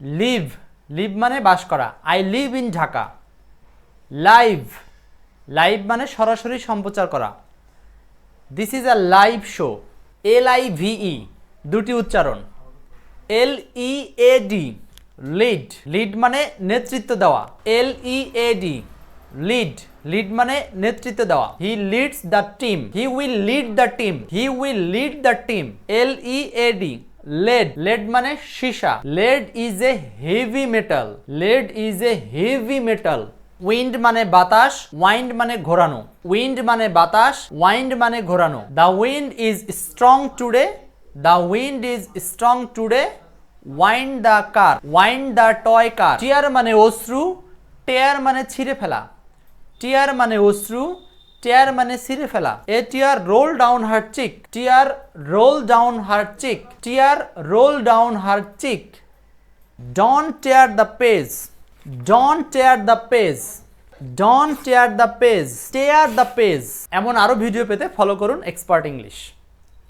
Leave, leave মানে বাস করা। I live in Dhaka. Live, live মানে সরাসরি সম্প্রচার করা। This is a live show. LIVE, দুটি উচ্চারণ। LEAD, লিড, লিড মানে নেতৃত্ব দেওয়া। LEAD, লিড, লিড মানে নেতৃত্ব দেওয়া। He leads the team, he will lead the team, he will lead the team. LEAD, lead, lead মানে সীসা। Lead is a heavy metal, lead is a heavy metal. Wind মানে বাতাস, wind মানে ঘোরানো। Wind মানে বাতাস, ওয়াইন্ড মানে ঘোরানো। The wind is strong today, the wind is strong today. Wind the car, wind the toy car. Tear মানে অশ্রু, টেয়ার মানে ছিঁড়ে ফেলা। টিয়ার মানে অশ্রু, টেয়ার মানে ছিঁড়ে ফেলা। A tear roll down her cheek, tear roll down her cheek, tear roll down her cheek. Don't tear the page, don't tear the page, don't tear the page, tear the page. এমন আরো video পেতে follow করুন expert English.